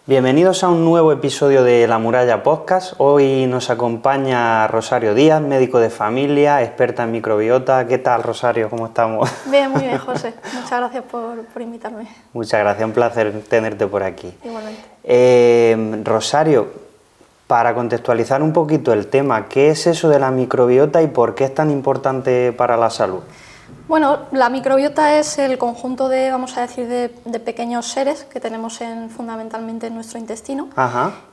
Bienvenidos a un nuevo episodio de La Muralla Podcast. Hoy nos acompaña Rosario Díaz, médico de familia, experta en microbiota. ¿Qué tal, Rosario? ¿Cómo estamos? Bien, muy bien, José. Muchas gracias por invitarme. Muchas gracias, un placer tenerte por aquí. Igualmente. Rosario, para contextualizar un poquito el tema, ¿qué es eso de la microbiota y por qué es tan importante para la salud? Bueno, la microbiota es el conjunto de, vamos a decir, de pequeños seres que tenemos fundamentalmente en nuestro intestino,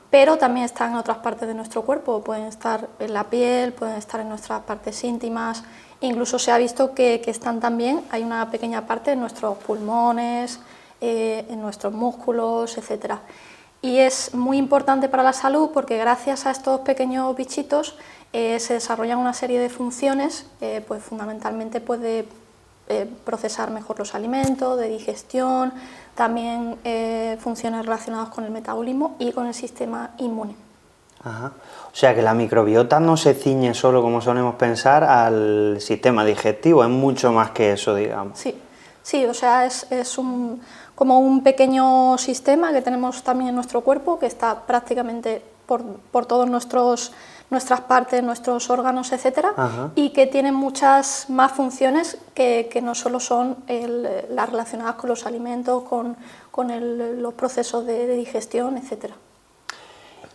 pero también están en otras partes de nuestro cuerpo, pueden estar en la piel, pueden estar en nuestras partes íntimas, incluso se ha visto que están también, hay una pequeña parte en nuestros pulmones, en nuestros músculos, etc. Y es muy importante para la salud porque gracias a estos pequeños bichitos se desarrollan una serie de funciones, pues fundamentalmente puede procesar mejor los alimentos, de digestión, también funciones relacionadas con el metabolismo y con el sistema inmune. Ajá. O sea que la microbiota no se ciñe solo, como solemos pensar, al sistema digestivo, es mucho más que eso, digamos. Sí, o sea, es como un pequeño sistema que tenemos también en nuestro cuerpo, que está prácticamente por todos nuestras partes, nuestros órganos, etcétera, y que tiene muchas más funciones que no solo son las relacionadas con los alimentos, con los procesos de digestión, etcétera.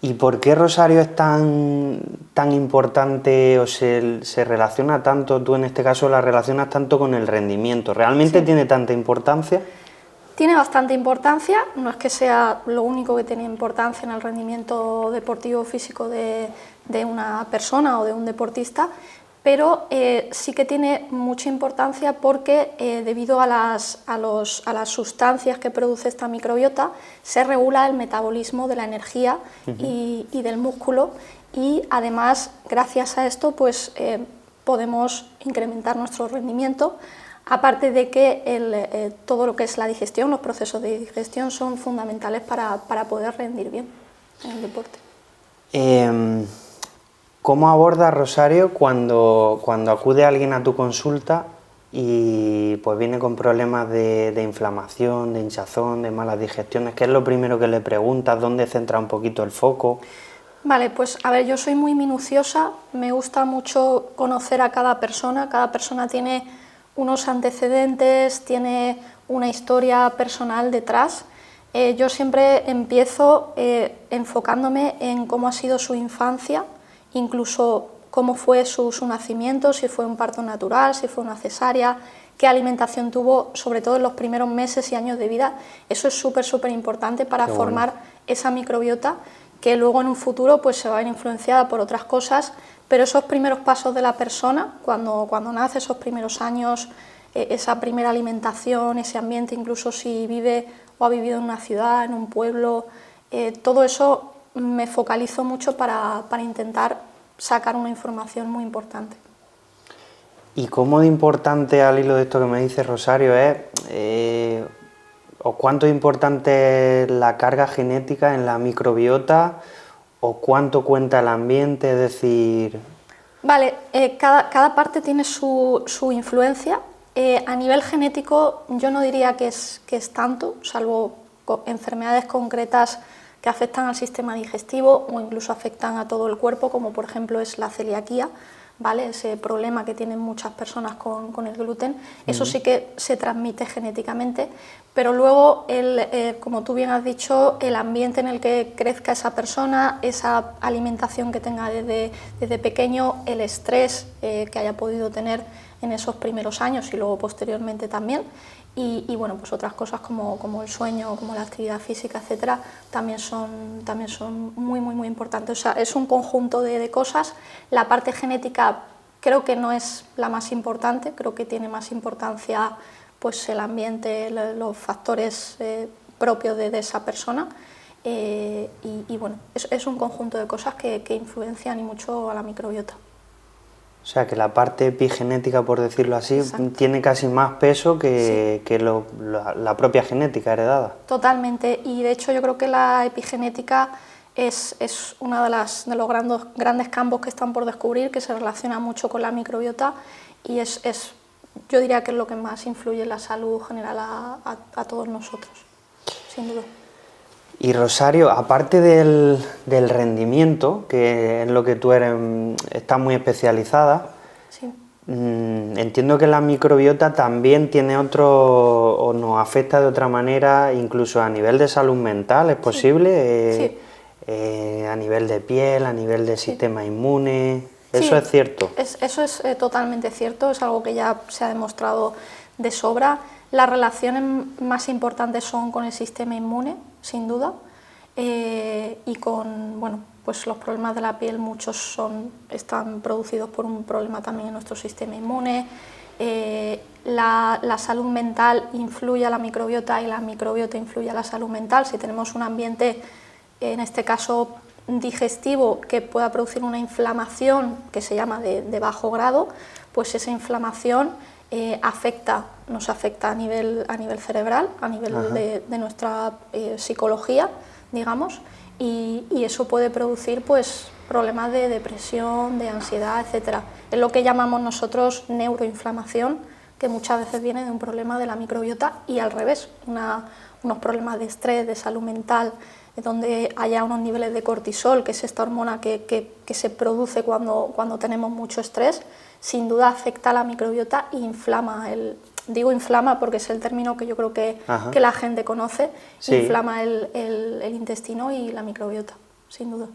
¿Y por qué, Rosario, es tan importante o se relaciona tanto, tú en este caso la relacionas tanto con el rendimiento? ¿Realmente tiene tanta importancia? Tiene bastante importancia, no es que sea lo único que tiene importancia en el rendimiento deportivo físico de una persona o de un deportista, pero sí que tiene mucha importancia porque debido a las sustancias que produce esta microbiota se regula el metabolismo de la energía y del músculo, y además gracias a esto pues, podemos incrementar nuestro rendimiento. Aparte de que todo lo que es la digestión, los procesos de digestión son fundamentales para poder rendir bien en el deporte. ¿Cómo abordas, Rosario, cuando acude alguien a tu consulta y pues viene con problemas de inflamación, de hinchazón, de malas digestiones? ¿Qué es lo primero que le preguntas? ¿Dónde centra un poquito el foco? Vale, pues a ver, yo soy muy minuciosa, me gusta mucho conocer a cada persona tiene unos antecedentes, tiene una historia personal detrás. Yo siempre empiezo enfocándome en cómo ha sido su infancia, incluso cómo fue su nacimiento, si fue un parto natural, si fue una cesárea, qué alimentación tuvo, sobre todo en los primeros meses y años de vida. Eso es súper importante para formar esa microbiota que luego en un futuro pues, se va a ver influenciada por otras cosas, pero esos primeros pasos de la persona, cuando nace, esos primeros años, esa primera alimentación, ese ambiente, incluso si vive o ha vivido en una ciudad, en un pueblo, todo eso me focalizo mucho para intentar sacar una información muy importante. ¿Y cómo de importante, al hilo de esto que me dice Rosario, o cuánto es importante la carga genética en la microbiota, o cuánto cuenta el ambiente? Es decir... Vale, cada parte tiene su influencia. A nivel genético yo no diría que es tanto, salvo enfermedades concretas que afectan al sistema digestivo o incluso afectan a todo el cuerpo, como por ejemplo es la celiaquía, ¿vale? Ese problema que tienen muchas personas con el gluten. Eso sí que se transmite genéticamente, pero luego, como tú bien has dicho, el ambiente en el que crezca esa persona, esa alimentación que tenga desde pequeño, el estrés que haya podido tener en esos primeros años y luego posteriormente también, y bueno, pues otras cosas como el sueño, como la actividad física, etcétera, también son muy importantes. O sea, es un conjunto de cosas. La parte genética creo que no es la más importante, creo que tiene más importancia pues el ambiente, los factores propios de esa persona, y bueno, es un conjunto de cosas que influencian y mucho a la microbiota. O sea, que la parte epigenética, por decirlo así, tiene casi más peso que la propia genética heredada. Totalmente, y de hecho yo creo que la epigenética es uno de los grandes campos que están por descubrir, que se relaciona mucho con la microbiota, y yo diría que es lo que más influye en la salud general a todos nosotros, sin duda. Y Rosario, aparte del rendimiento, que es lo que tú estás muy especializada, Sí. Entiendo que la microbiota también tiene o nos afecta de otra manera, incluso a nivel de salud mental, ¿es posible? Sí. A nivel de piel, a nivel de Sí. sistema inmune, Sí, ¿eso es cierto? Eso es totalmente cierto, es algo que ya se ha demostrado de sobra. Las relaciones más importantes son con el sistema inmune, sin duda, y con, bueno, pues los problemas de la piel, muchos están producidos por un problema también en nuestro sistema inmune. La salud mental influye a la microbiota y la microbiota influye a la salud mental. Si tenemos un ambiente, en este caso digestivo, que pueda producir una inflamación que se llama de bajo grado, pues esa inflamación nos afecta a nivel cerebral, a nivel de nuestra psicología, digamos, y eso puede producir pues problemas de depresión, de ansiedad, etc. Es lo que llamamos nosotros neuroinflamación, que muchas veces viene de un problema de la microbiota, y al revés, unos problemas de estrés, de salud mental, donde haya unos niveles de cortisol, que es esta hormona que se produce cuando tenemos mucho estrés, sin duda afecta a la microbiota e inflama. Digo inflama porque es el término que yo creo que la gente conoce, sí. Inflama el intestino y la microbiota, sin duda.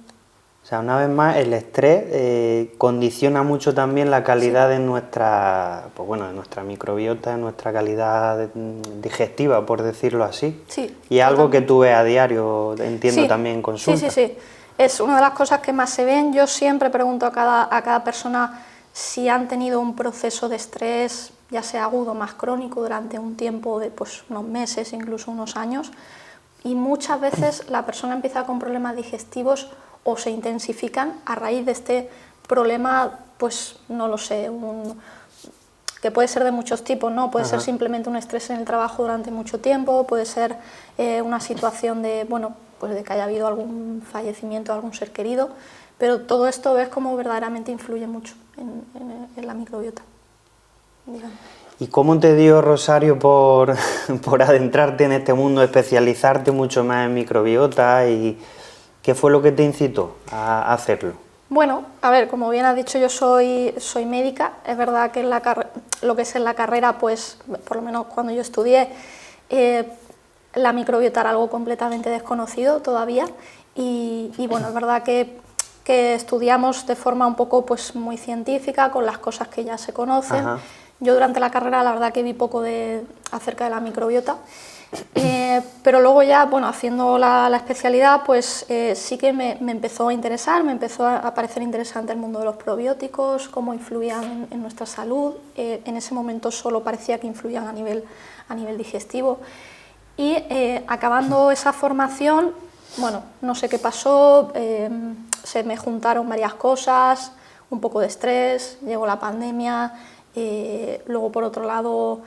O sea, una vez más, el estrés condiciona mucho también la calidad de nuestra, pues bueno, de nuestra microbiota, de nuestra calidad digestiva, por decirlo así. Sí. Y es algo que tú ves a diario, entiendo, sí. también en consulta. Sí. Es una de las cosas que más se ven. Yo siempre pregunto a cada persona si han tenido un proceso de estrés, ya sea agudo o más crónico, durante un tiempo de pues, unos meses, incluso unos años. Y muchas veces la persona empieza con problemas digestivos o se intensifican a raíz de este problema, pues no lo sé, que puede ser de muchos tipos, ¿no? Puede ser simplemente un estrés en el trabajo durante mucho tiempo, puede ser una situación de, bueno, pues de que haya habido algún fallecimiento de algún ser querido, pero todo esto ves cómo verdaderamente influye mucho en la microbiota, digamos. ¿Y cómo te dio, Rosario, por adentrarte en este mundo, especializarte mucho más en microbiota, y qué fue lo que te incitó a hacerlo? Bueno, a ver, como bien has dicho, yo soy médica. Es verdad que lo que es en la carrera, pues por lo menos cuando yo estudié, la microbiota era algo completamente desconocido todavía, y bueno, es verdad que estudiamos de forma un poco pues muy científica, con las cosas que ya se conocen. Yo durante la carrera la verdad que vi poco acerca de la microbiota, pero luego ya, bueno, haciendo la especialidad, pues sí que me empezó a interesar, me empezó a parecer interesante el mundo de los probióticos, cómo influían en nuestra salud. En ese momento solo parecía que influían a nivel digestivo, y acabando esa formación, bueno, no sé qué pasó, se me juntaron varias cosas, un poco de estrés, llegó la pandemia. Luego, por otro lado,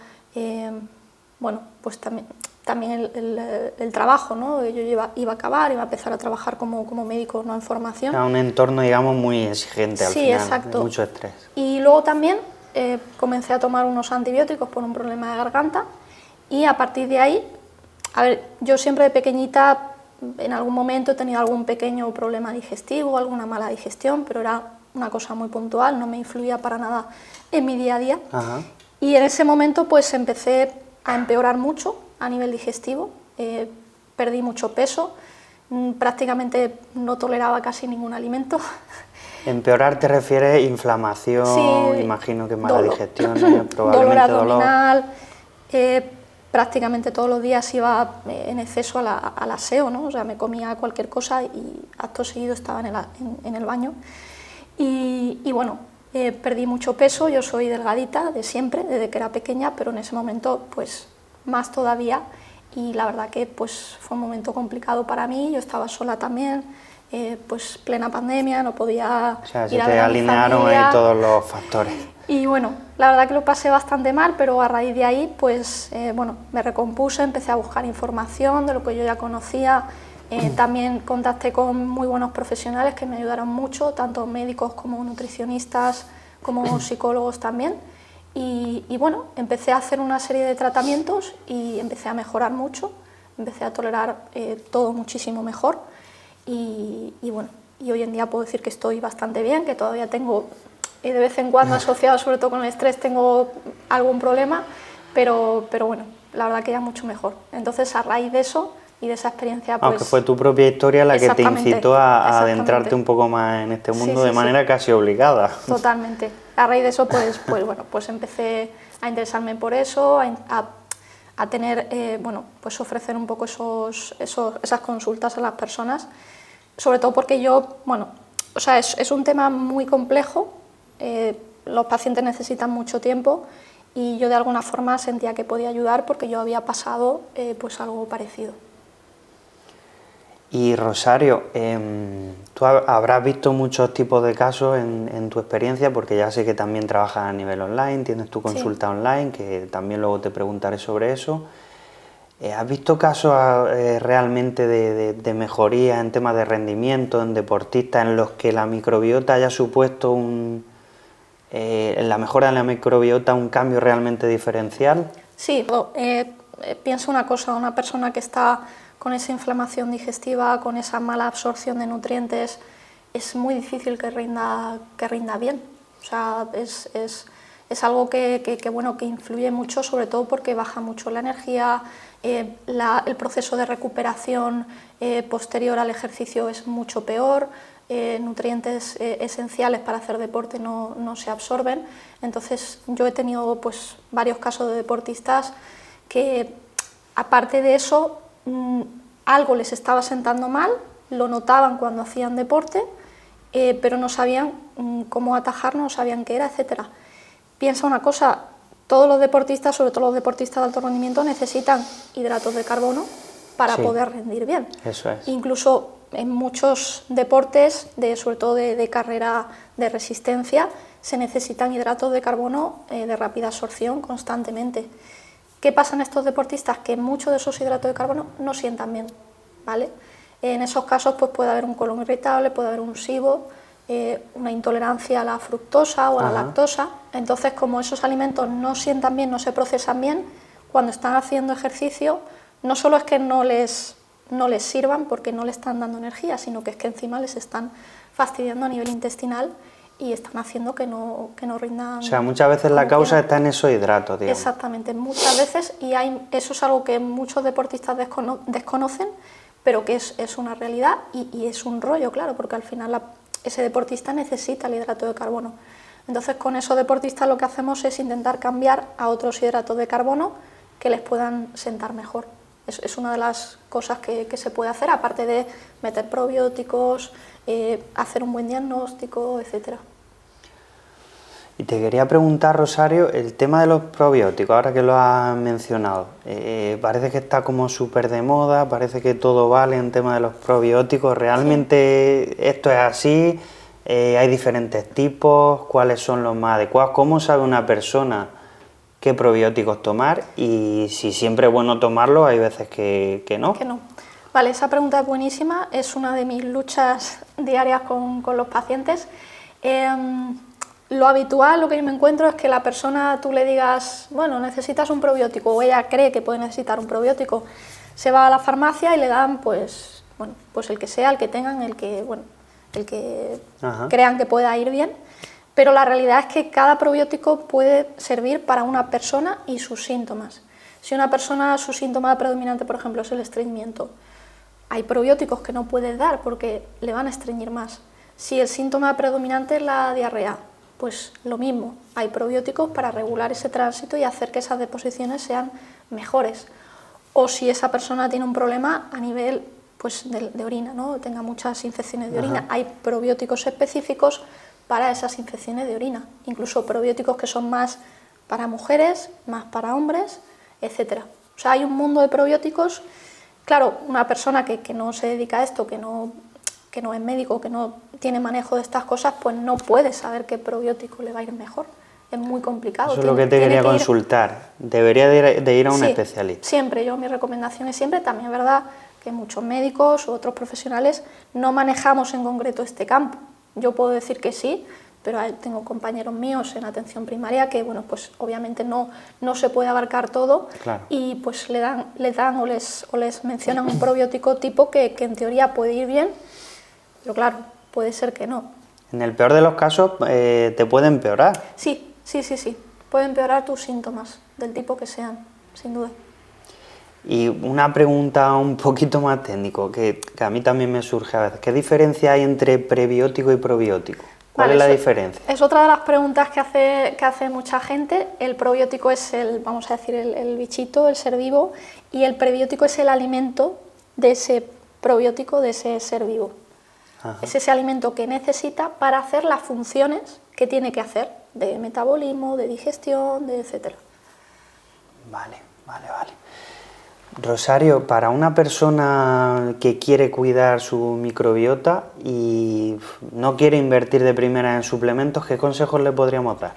bueno, pues también el trabajo, ¿no? Yo iba a acabar, iba a empezar a trabajar como médico, no en formación. Era un entorno, digamos, muy exigente al final, exacto. De mucho estrés. Y luego también comencé a tomar unos antibióticos por un problema de garganta, y a partir de ahí, a ver, yo siempre de pequeñita, en algún momento he tenido algún pequeño problema digestivo, alguna mala digestión, pero era una cosa muy puntual, no me influía para nada en mi día a día. Y en ese momento pues empecé a empeorar mucho a nivel digestivo, perdí mucho peso, prácticamente no toleraba casi ningún alimento. Empeorar te refieres a inflamación, sí, imagino que mala digestión, probablemente dolor abdominal, prácticamente todos los días iba en exceso al aseo, ¿no? O sea, me comía cualquier cosa y acto seguido estaba en el baño. Y bueno, perdí mucho peso. Yo soy delgadita de siempre, desde que era pequeña, pero en ese momento pues más todavía, y la verdad que pues fue un momento complicado para mí. Yo estaba sola también, pues plena pandemia, no podía ir a ver a mi familia. Se te alinearon ahí todos los factores. Y bueno, la verdad que lo pasé bastante mal, pero a raíz de ahí pues bueno, me recompuse, empecé a buscar información de lo que yo ya conocía. También contacté con muy buenos profesionales que me ayudaron mucho, tanto médicos como nutricionistas, como psicólogos también. Y bueno, empecé a hacer una serie de tratamientos y empecé a mejorar mucho. empecé a tolerar todo muchísimo mejor y bueno, y hoy en día puedo decir que estoy bastante bien, que todavía tengo de vez en cuando asociado sobre todo con el estrés tengo algún problema, pero bueno, la verdad que ya mucho mejor. Entonces a raíz de eso y de esa experiencia pues... Aunque fue tu propia historia la que te incitó a adentrarte un poco más en este mundo de manera casi obligada. Totalmente. A raíz de eso pues bueno, pues empecé a interesarme por eso, a tener, bueno, pues ofrecer un poco esas consultas a las personas, sobre todo porque yo, bueno, o sea, es un tema muy complejo, los pacientes necesitan mucho tiempo y yo de alguna forma sentía que podía ayudar porque yo había pasado pues algo parecido. Y Rosario, tú habrás visto muchos tipos de casos en tu experiencia, porque ya sé que también trabajas a nivel online, tienes tu consulta online, que también luego te preguntaré sobre eso. ¿Has visto casos realmente de mejoría en temas de rendimiento, en deportistas, en los que la microbiota haya supuesto en la mejora de la microbiota un cambio realmente diferencial? Sí, pienso una cosa, una persona que está con esa inflamación digestiva, con esa mala absorción de nutrientes, es muy difícil que rinda bien. O sea, es algo que influye mucho, sobre todo porque baja mucho la energía, el proceso de recuperación posterior al ejercicio es mucho peor, nutrientes esenciales para hacer deporte no se absorben. Entonces yo he tenido pues, varios casos de deportistas que, aparte de eso, algo les estaba sentando mal, lo notaban cuando hacían deporte, pero no sabían cómo atajarlo, no sabían qué era, etc. Piensa una cosa, todos los deportistas, sobre todo los deportistas de alto rendimiento, necesitan hidratos de carbono para poder rendir bien. Eso es. Incluso en muchos deportes, sobre todo de carrera de resistencia, se necesitan hidratos de carbono de rápida absorción constantemente. ¿Qué pasa en estos deportistas? Que muchos de esos hidratos de carbono no sientan bien, ¿vale? En esos casos pues, puede haber un colon irritable, puede haber un SIBO, una intolerancia a la fructosa o a la lactosa. Entonces, como esos alimentos no sientan bien, no se procesan bien, cuando están haciendo ejercicio, no solo es que no les sirvan porque no le están dando energía, sino que es que encima les están fastidiando a nivel intestinal y están haciendo que no rindan. O sea, muchas veces la causa está en esos hidratos, digamos. Exactamente, muchas veces, y eso es algo que muchos deportistas desconocen, pero que es una realidad y es un rollo, claro, porque al final ese deportista necesita el hidrato de carbono. Entonces, con esos deportistas lo que hacemos es intentar cambiar a otros hidratos de carbono que les puedan sentar mejor. Es una de las cosas que se puede hacer, aparte de meter probióticos, hacer un buen diagnóstico, etc. Y te quería preguntar, Rosario, el tema de los probióticos, ahora que lo has mencionado, parece que está como súper de moda, parece que todo vale en tema de los probióticos. ¿Realmente esto es así? ¿Hay diferentes tipos? ¿Cuáles son los más adecuados? ¿Cómo sabe una persona qué probióticos tomar? Y si siempre es bueno tomarlo, hay veces que no. Que no. Vale, esa pregunta es buenísima, es una de mis luchas diarias con los pacientes. Lo habitual, lo que yo me encuentro es que la persona, tú le digas, bueno, necesitas un probiótico, o ella cree que puede necesitar un probiótico, se va a la farmacia y le dan, pues el que sea, el que tengan, el que crean que pueda ir bien, pero la realidad es que cada probiótico puede servir para una persona y sus síntomas. Si una persona, su síntoma predominante, por ejemplo, es el estreñimiento, hay probióticos que no puedes dar porque le van a estreñir más. Si el síntoma predominante es la diarrea, pues lo mismo, hay probióticos para regular ese tránsito y hacer que esas deposiciones sean mejores. O si esa persona tiene un problema a nivel pues, de orina, ¿no? Tenga muchas infecciones de orina, hay probióticos específicos para esas infecciones de orina, incluso probióticos que son más para mujeres, más para hombres, etc. O sea, hay un mundo de probióticos. Claro, una persona que no se dedica a esto, que no es médico, que no tiene manejo de estas cosas, pues no puede saber qué probiótico le va a ir mejor. Es muy complicado. Eso es lo que te quería consultar. Debería de ir a un especialista. Siempre, mi recomendación es siempre, también es verdad que muchos médicos u otros profesionales no manejamos en concreto este campo. Yo puedo decir que sí, pero tengo compañeros míos en atención primaria que, bueno, pues obviamente no se puede abarcar todo, claro. Y pues les dan o les mencionan un probiótico tipo que en teoría puede ir bien, pero claro, puede ser que no. En el peor de los casos te puede empeorar. Sí, puede empeorar tus síntomas, del tipo que sean, sin duda. Y una pregunta un poquito más técnico, que a mí también me surge a veces. ¿Qué diferencia hay entre prebiótico y probiótico? ¿Cuál es la diferencia? Es otra de las preguntas que hace mucha gente. El probiótico es vamos a decir, el bichito, el ser vivo, y el prebiótico es el alimento de ese probiótico, de ese ser vivo. Ajá. Es ese alimento que necesita para hacer las funciones que tiene que hacer, de metabolismo, de digestión, etcétera. Vale. Rosario, para una persona que quiere cuidar su microbiota y no quiere invertir de primera en suplementos, ¿qué consejos le podríamos dar?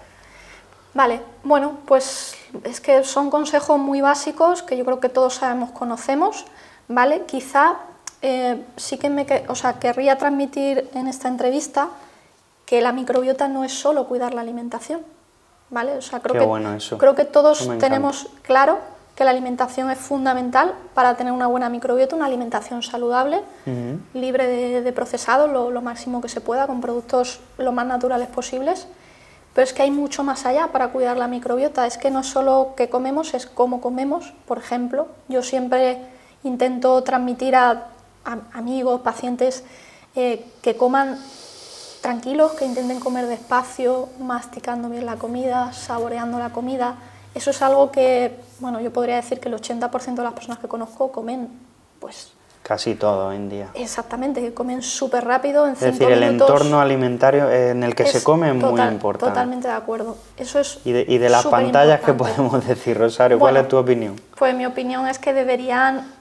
Vale, bueno, pues es que son consejos muy básicos que yo creo que todos sabemos, conocemos, ¿vale? Quizá sí que querría transmitir en esta entrevista que la microbiota no es solo cuidar la alimentación, ¿vale? O sea, creo que todos tenemos claro que la alimentación es fundamental para tener una buena microbiota, una alimentación saludable, libre de procesados, lo máximo que se pueda, con productos lo más naturales posibles. Pero es que hay mucho más allá para cuidar la microbiota. Es que no es solo qué comemos, es cómo comemos. Por ejemplo, yo siempre intento transmitir a amigos, pacientes, que coman tranquilos, que intenten comer despacio, masticando bien la comida, saboreando la comida. Eso es algo que, bueno, yo podría decir que el 80% de las personas que conozco comen, pues... Casi todo hoy en día. Exactamente, que comen súper rápido, en 5 minutos. Es decir, el entorno alimentario en el que se come es muy importante. Totalmente de acuerdo. Eso es y de las pantallas, ¿qué podemos decir, Rosario? ¿Cuál es tu opinión? Pues mi opinión es que deberían,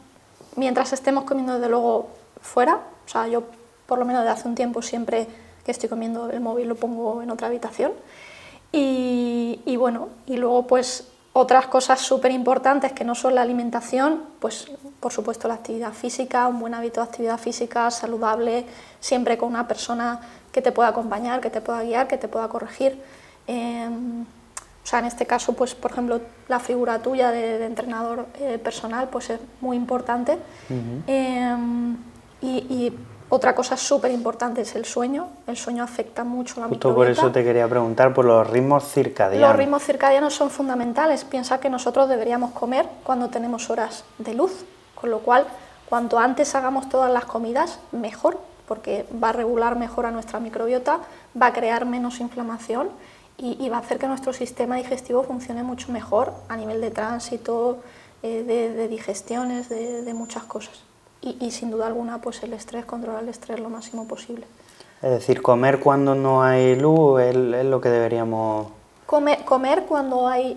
mientras estemos comiendo desde luego fuera, o sea, yo por lo menos desde hace un tiempo siempre que estoy comiendo el móvil lo pongo en otra habitación, y bueno, y luego pues otras cosas súper importantes que no son la alimentación, pues por supuesto la actividad física, un buen hábito de actividad física saludable, siempre con una persona que te pueda acompañar, que te pueda guiar, que te pueda corregir. O sea, en este caso, pues por ejemplo, la figura tuya de entrenador personal pues es muy importante. Y otra cosa súper importante es el sueño. El sueño afecta mucho a la microbiota. Por eso te quería preguntar por los ritmos circadianos. Los ritmos circadianos son fundamentales. Piensa que nosotros deberíamos comer cuando tenemos horas de luz, con lo cual, cuanto antes hagamos todas las comidas, mejor, porque va a regular mejor a nuestra microbiota, va a crear menos inflamación y va a hacer que nuestro sistema digestivo funcione mucho mejor a nivel de tránsito, de digestiones, de muchas cosas. Y sin duda alguna, pues el estrés, controlar el estrés lo máximo posible. Es decir, comer cuando no hay luz es lo que deberíamos... Comer cuando hay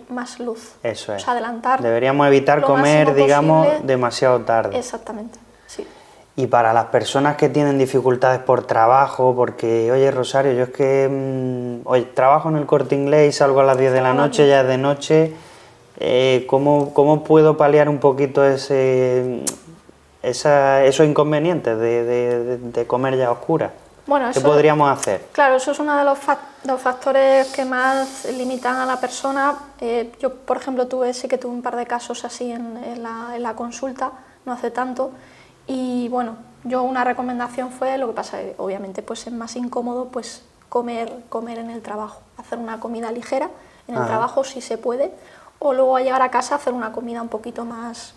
más luz. Eso es. O sea, adelantar. Deberíamos evitar comer, digamos, demasiado tarde. Exactamente, sí. Y para las personas que tienen dificultades por trabajo, porque, oye, Rosario, yo es que hoy trabajo en el Corte Inglés y salgo a las 10 de la noche, ya es de noche, ¿cómo puedo paliar un poquito esos inconvenientes de comer ya a oscuras? Bueno, ¿Qué podríamos hacer? Claro, eso es uno de los factores que más limitan a la persona. Yo, por ejemplo, sí que tuve un par de casos así en la consulta, no hace tanto, y bueno, yo una recomendación fue, lo que pasa es obviamente pues es más incómodo pues comer en el trabajo, hacer una comida ligera en el trabajo si se puede, o luego a llegar a casa hacer una comida un poquito más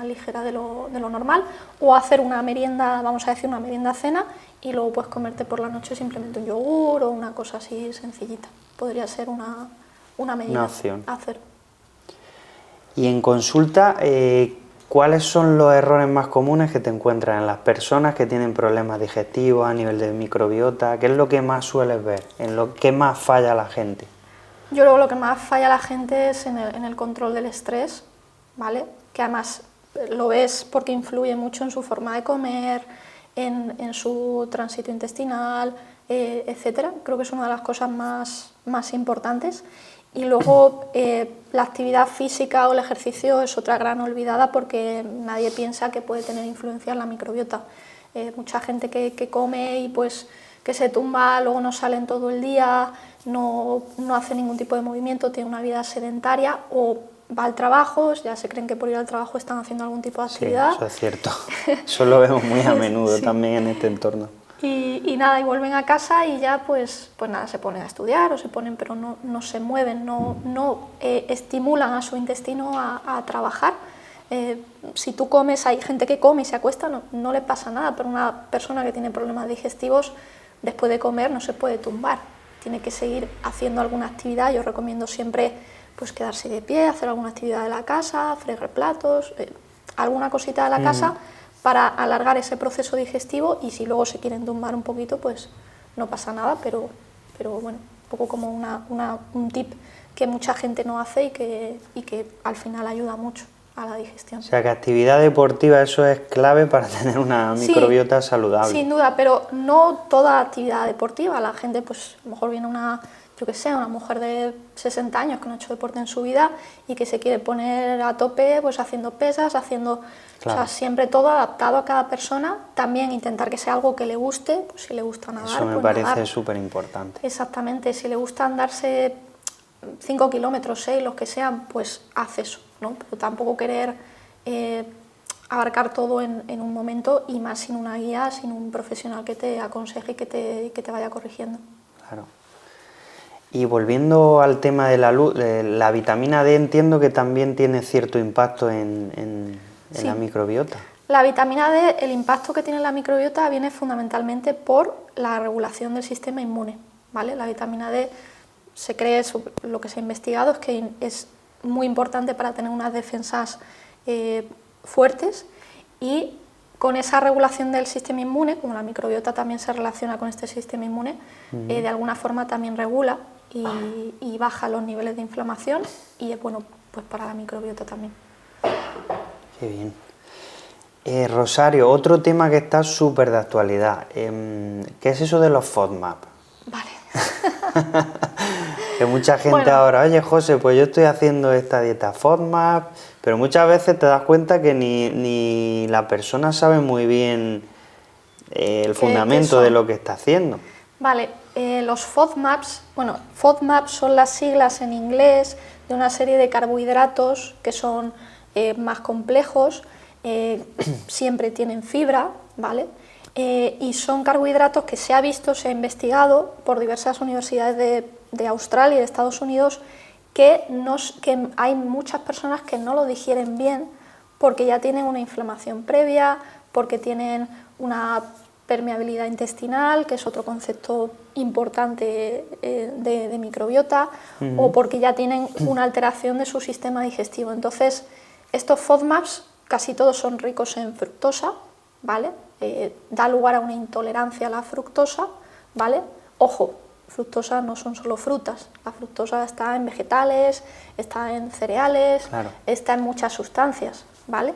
ligera de lo normal, o hacer una merienda, vamos a decir una merienda cena, y luego pues comerte por la noche simplemente un yogur o una cosa así sencillita. Podría ser una medida. Una opción. A hacer. Y en consulta, ¿cuáles son los errores más comunes que te encuentras en las personas que tienen problemas digestivos a nivel de microbiota? ¿Qué es lo que más sueles ver? ¿En lo que más falla la gente? Yo creo que lo que más falla la gente es en el control del estrés, ¿vale? Que además lo ves porque influye mucho en su forma de comer, en su tránsito intestinal, etcétera. Creo que es una de las cosas más importantes. Y luego la actividad física o el ejercicio es otra gran olvidada porque nadie piensa que puede tener influencia en la microbiota. Mucha gente que come y pues que se tumba, luego no sale en todo el día, no hace ningún tipo de movimiento, tiene una vida sedentaria o va al trabajo, ya se creen que por ir al trabajo están haciendo algún tipo de actividad. Sí, eso es cierto. Eso lo vemos muy a menudo sí. también en este entorno. Y nada, y vuelven a casa y ya pues nada, se ponen a estudiar o se ponen, pero no se mueven, no estimulan a su intestino a trabajar. Si tú comes, hay gente que come y se acuesta, no le pasa nada, pero una persona que tiene problemas digestivos, después de comer no se puede tumbar, tiene que seguir haciendo alguna actividad. Yo recomiendo siempre pues quedarse de pie, hacer alguna actividad de la casa, fregar platos, alguna cosita de la casa, para alargar ese proceso digestivo, y si luego se quieren tumbar un poquito, pues no pasa nada, pero bueno, un poco como un tip que mucha gente no hace y que al final ayuda mucho a la digestión. O sea, que actividad deportiva, eso es clave para tener una microbiota saludable. Sin duda, pero no toda actividad deportiva. La gente, pues a lo mejor viene una mujer de 60 años que no ha hecho deporte en su vida y que se quiere poner a tope pues haciendo pesas, Claro. O sea, siempre todo adaptado a cada persona. También intentar que sea algo que le guste, pues si le gusta nadar, eso me pues parece nadar. súper importante. Exactamente, si le gusta andarse 5 kilómetros, 6, los que sean, pues haz eso, ¿no? Pero tampoco querer abarcar todo en un momento, y más sin una guía, sin un profesional que te aconseje y que te vaya corrigiendo. Claro. Y volviendo al tema de la vitamina D, entiendo que también tiene cierto impacto en Sí. la microbiota. La vitamina D, el impacto que tiene en la microbiota viene fundamentalmente por la regulación del sistema inmune, ¿vale? La vitamina D se cree, lo que se ha investigado es que es muy importante para tener unas defensas fuertes, y con esa regulación del sistema inmune, como la microbiota también se relaciona con este sistema inmune, de alguna forma también regula y baja los niveles de inflamación, y es bueno pues para la microbiota también. Qué bien. Rosario, otro tema que está súper de actualidad, ¿qué es eso de los FODMAP? Vale. Que mucha gente ahora, oye José, pues yo estoy haciendo esta dieta FODMAP, pero muchas veces te das cuenta que ni la persona sabe muy bien el fundamento de lo que está haciendo. Vale, los FODMAPs, FODMAPs son las siglas en inglés de una serie de carbohidratos que son más complejos, siempre tienen fibra, ¿vale? Y son carbohidratos que se ha investigado por diversas universidades de Australia y de Estados Unidos, que hay muchas personas que no lo digieren bien porque ya tienen una inflamación previa, porque tienen una permeabilidad intestinal, que es otro concepto importante de microbiota, o porque ya tienen una alteración de su sistema digestivo. Entonces, estos FODMAPs casi todos son ricos en fructosa, ¿vale? Da lugar a una intolerancia a la fructosa, ¿vale? Ojo, fructosa no son solo frutas, la fructosa está en vegetales, está en cereales, claro, está en muchas sustancias, ¿vale?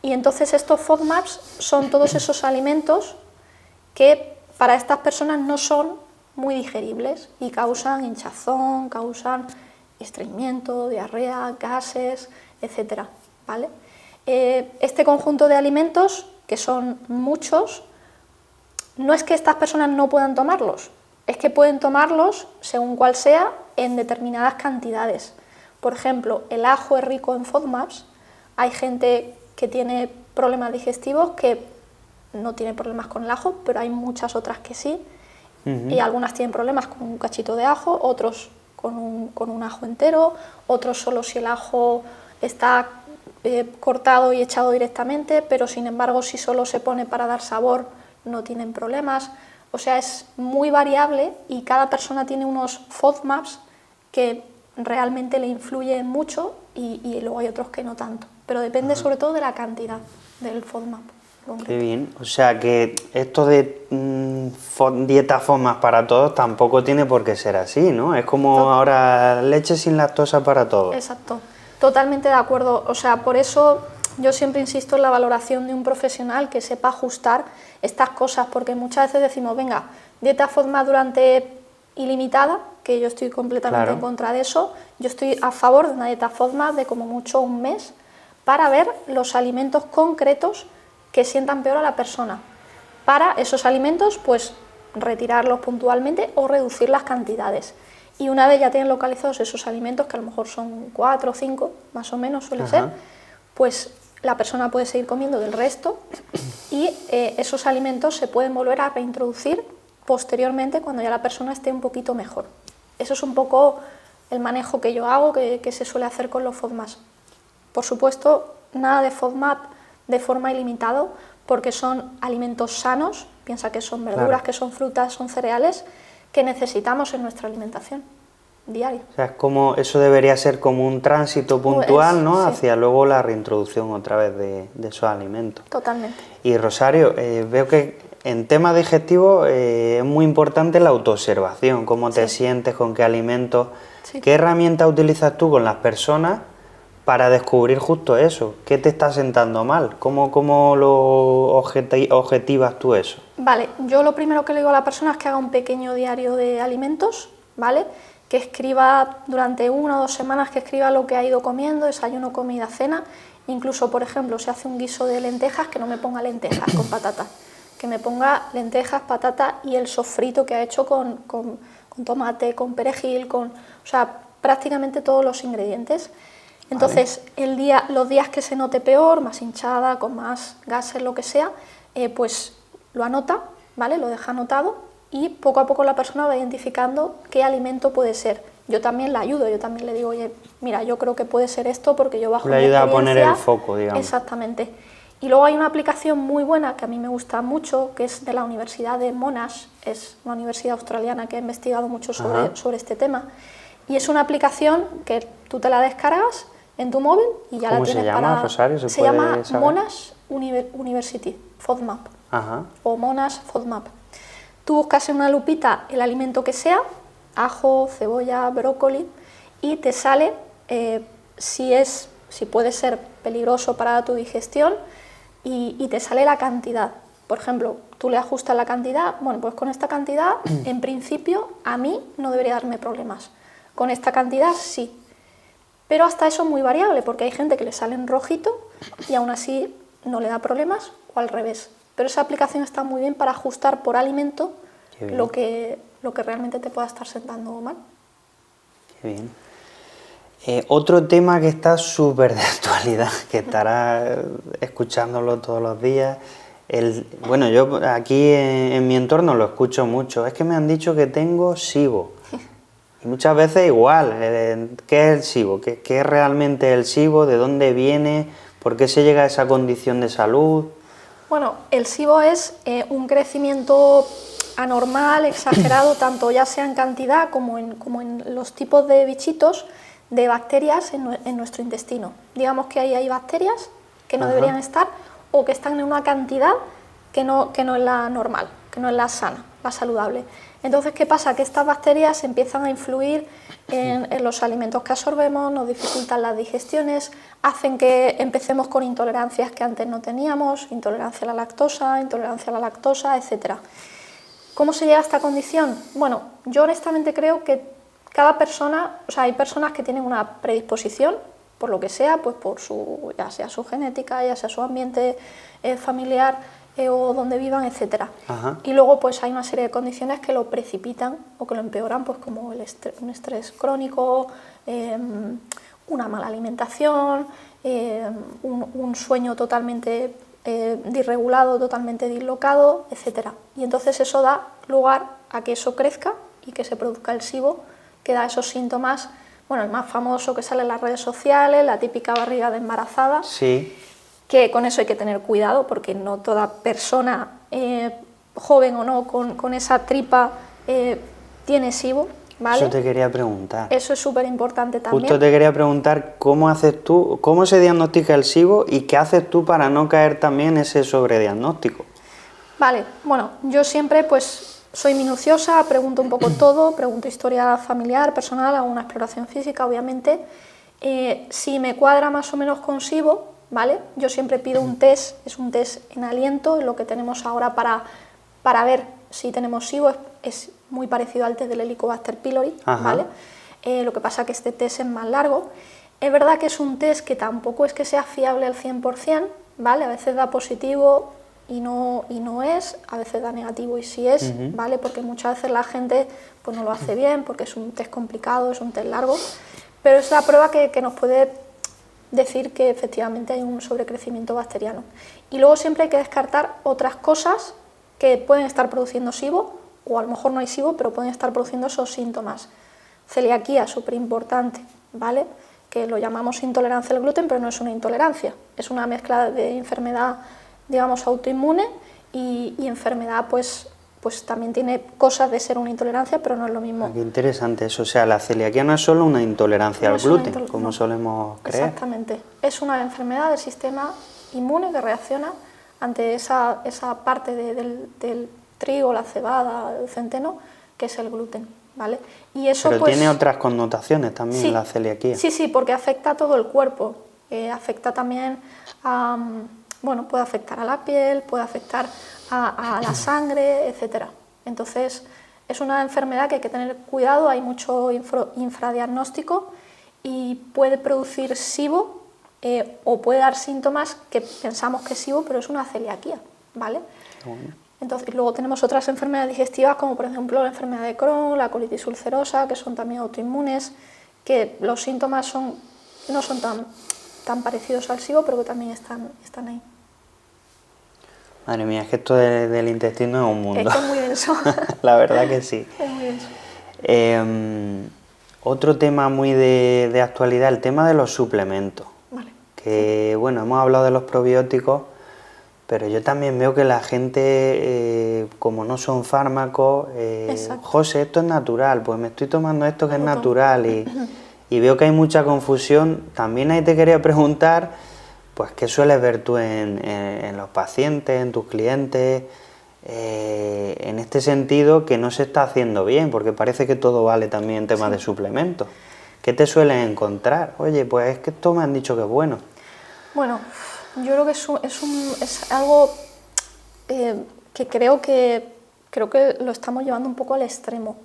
Y entonces estos FODMAPs son todos esos alimentos que para estas personas no son muy digeribles y causan hinchazón, causan estreñimiento, diarrea, gases, etcétera, ¿vale? Este conjunto de alimentos, que son muchos, no es que estas personas no puedan tomarlos, es que pueden tomarlos, según cual sea, en determinadas cantidades. Por ejemplo, el ajo es rico en FODMAPs. Hay gente que tiene problemas digestivos que no tiene problemas con el ajo, pero hay muchas otras que sí, y algunas tienen problemas con un cachito de ajo, otros con un ajo entero, otros solo si el ajo está cortado y echado directamente, pero sin embargo si solo se pone para dar sabor no tienen problemas. O sea, es muy variable y cada persona tiene unos FODMAPs que realmente le influyen mucho, y luego hay otros que no tanto, pero depende sobre todo de la cantidad del FODMAP. Qué bien, o sea que esto de dieta FODMAP para todos tampoco tiene por qué ser así, ¿no? Es como ahora leche sin lactosa para todos. Exacto, totalmente de acuerdo. O sea, por eso yo siempre insisto en la valoración de un profesional que sepa ajustar estas cosas, porque muchas veces decimos, venga, dieta FODMAP durante ilimitada, que yo estoy completamente en contra de eso. Yo estoy a favor de una dieta FODMAP de como mucho un mes, para ver los alimentos concretos que sientan peor a la persona. Para esos alimentos, pues retirarlos puntualmente o reducir las cantidades. Y una vez ya tienen localizados esos alimentos, que a lo mejor son 4 o 5, más o menos suele ser, pues la persona puede seguir comiendo del resto y esos alimentos se pueden volver a reintroducir posteriormente cuando ya la persona esté un poquito mejor. Eso es un poco el manejo que yo hago, que se suele hacer con los FODMAPs. Por supuesto, nada de FODMAP de forma ilimitada, porque son alimentos sanos, piensa que son verduras, claro, que son frutas, son cereales, que necesitamos en nuestra alimentación diaria. O sea, es como, eso debería ser como un tránsito puntual, ¿no? Sí. Hacia luego la reintroducción otra vez de esos alimentos. Totalmente. Y Rosario, veo que en tema digestivo es muy importante la autoobservación, cómo te sientes, con qué alimentos. Sí. ¿Qué herramientas utilizas tú con las personas para descubrir justo eso? ¿Qué te está sentando mal? ¿Cómo lo objetivas tú eso? Vale, yo lo primero que le digo a la persona es que haga un pequeño diario de alimentos, ¿vale? Que escriba durante 1 o 2 semanas, que escriba lo que ha ido comiendo, desayuno, comida, cena. Incluso, por ejemplo, si hace un guiso de lentejas, que no me ponga lentejas con patata, que me ponga lentejas, patata y el sofrito que ha hecho con tomate, con perejil, o sea, prácticamente todos los ingredientes. Entonces, los días que se note peor, más hinchada, con más gases, lo que sea, pues lo anota, ¿vale? Lo deja anotado y poco a poco la persona va identificando qué alimento puede ser. Yo también la ayudo, yo también le digo, oye, mira, yo creo que puede ser esto porque yo bajo mi experiencia... Le ayuda a poner el foco, digamos. Exactamente. Y luego hay una aplicación muy buena que a mí me gusta mucho, que es de la Universidad de Monash, es una universidad australiana que ha investigado mucho sobre este tema, y es una aplicación que tú te la descargas en tu móvil y ya la tienes. ¿Cómo se llama, Rosario? Se llama Monash University FODMAP. O Monash FODMAP. Tú buscas en una lupita el alimento que sea, ajo, cebolla, brócoli, y te sale si puede ser peligroso para tu digestión y te sale la cantidad. Por ejemplo, tú le ajustas la cantidad, bueno, pues con esta cantidad, en principio, a mí no debería darme problemas. Con esta cantidad, sí. Pero hasta eso es muy variable, porque hay gente que le sale en rojito y aún así no le da problemas, o al revés. Pero esa aplicación está muy bien para ajustar por alimento lo que realmente te pueda estar sentando mal. Qué bien. Otro tema que está súper de actualidad, que estarás escuchándolo todos los días. Bueno, yo aquí en mi entorno lo escucho mucho. Es que me han dicho que tengo SIBO. Y muchas veces igual. ¿Qué es el SIBO? ¿Qué es realmente el SIBO? ¿De dónde viene? ¿Por qué se llega a esa condición de salud? Bueno, el SIBO es un crecimiento anormal, exagerado, tanto ya sea en cantidad como en los tipos de bichitos, de bacterias en nuestro intestino. Digamos que ahí hay bacterias que no deberían estar o que están en una cantidad que no es la normal, que no es la sana, la saludable. Entonces, ¿qué pasa? Que estas bacterias empiezan a influir en los alimentos que absorbemos, nos dificultan las digestiones, hacen que empecemos con intolerancias que antes no teníamos, intolerancia a la lactosa, etc. ¿Cómo se llega a esta condición? Bueno, yo honestamente creo que cada persona, o sea, hay personas que tienen una predisposición, por lo que sea, pues por ya sea su genética, ya sea su ambiente familiar o donde vivan, etc. Y luego pues hay una serie de condiciones que lo precipitan o que lo empeoran, pues como un estrés crónico, una mala alimentación, un sueño totalmente disregulado, totalmente dislocado, etc. Y entonces eso da lugar a que eso crezca y que se produzca el SIBO, que da esos síntomas, bueno, el más famoso que sale en las redes sociales, la típica barriga de embarazada, que con eso hay que tener cuidado porque no toda persona, joven o no, con esa tripa tiene SIBO, ¿vale? Eso te quería preguntar. Eso es súper importante también. Justo te quería preguntar cómo se diagnostica el SIBO y qué haces tú para no caer también en ese sobrediagnóstico. Vale, bueno, yo siempre pues soy minuciosa, pregunto un poco todo, pregunto historia familiar, personal, hago una exploración física, obviamente. Si me cuadra más o menos con SIBO, ¿vale? Yo siempre pido un test, es un test en aliento, lo que tenemos ahora para ver si tenemos SIBO, es muy parecido al test del Helicobacter pylori, ¿vale? Lo que pasa es que este test es más largo. Es verdad que es un test que tampoco es que sea fiable al 100%, ¿vale? A veces da positivo, y no es, a veces da negativo y sí es, ¿vale? Porque muchas veces la gente pues no lo hace bien, porque es un test complicado, es un test largo, pero es la prueba que nos puede decir que efectivamente hay un sobrecrecimiento bacteriano. Y luego siempre hay que descartar otras cosas que pueden estar produciendo SIBO, o a lo mejor no hay SIBO, pero pueden estar produciendo esos síntomas. Celiaquía, súper importante, ¿vale? Que lo llamamos intolerancia al gluten, pero no es una intolerancia, es una mezcla de enfermedad, digamos, autoinmune y enfermedad, pues también tiene cosas de ser una intolerancia, pero no es lo mismo. Qué interesante eso, o sea, la celiaquía no es solo una intolerancia al gluten, como solemos creer. Exactamente, es una enfermedad del sistema inmune que reacciona ante esa parte del trigo, la cebada, el centeno, que es el gluten, ¿vale? Y eso, pero pues, tiene otras connotaciones también, sí, la celiaquía. Sí, porque afecta a todo el cuerpo, afecta también a, bueno, puede afectar a la piel, puede afectar a la sangre, etcétera. Entonces, es una enfermedad que hay que tener cuidado, hay mucho infradiagnóstico y puede producir SIBO o puede dar síntomas que pensamos que es SIBO, pero es una celiaquía, ¿vale? Bueno. Entonces, luego tenemos otras enfermedades digestivas, como por ejemplo la enfermedad de Crohn, la colitis ulcerosa, que son también autoinmunes, que los síntomas no son tan parecidos al SIBO, pero que también están ahí. Madre mía, es que esto del intestino es un mundo. Es muy denso. La verdad que sí. Es muy denso. Otro tema muy de actualidad, el tema de los suplementos. Vale. Que, sí. Bueno, hemos hablado de los probióticos, pero yo también veo que la gente, como no son fármacos, José, esto es natural, pues me estoy tomando esto que es natural y veo que hay mucha confusión. También ahí te quería preguntar, pues, ¿qué sueles ver tú en los pacientes, en tus clientes, en este sentido que no se está haciendo bien? Porque parece que todo vale también en temas de suplementos. ¿Qué te suelen encontrar? Oye, pues es que esto me han dicho que es bueno. Bueno, yo creo que es algo que creo que lo estamos llevando un poco al extremo.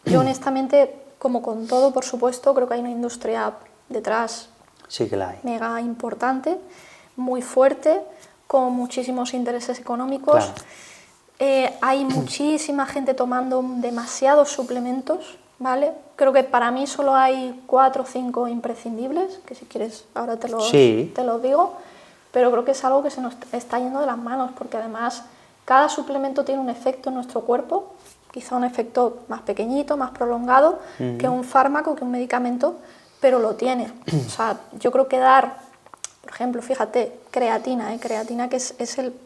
Yo honestamente, como con todo, por supuesto, creo que hay una industria detrás. Sí que la hay. Mega importante, muy fuerte, con muchísimos intereses económicos. Claro. Hay muchísima gente tomando demasiados suplementos, ¿vale? Creo que para mí solo hay 4 o 5 imprescindibles, que si quieres ahora te los digo, pero creo que es algo que se nos está yendo de las manos, porque además cada suplemento tiene un efecto en nuestro cuerpo, quizá un efecto más pequeñito, más prolongado, que un fármaco, que un medicamento, pero lo tiene. O sea, yo creo que dar, por ejemplo, fíjate, creatina, creatina que es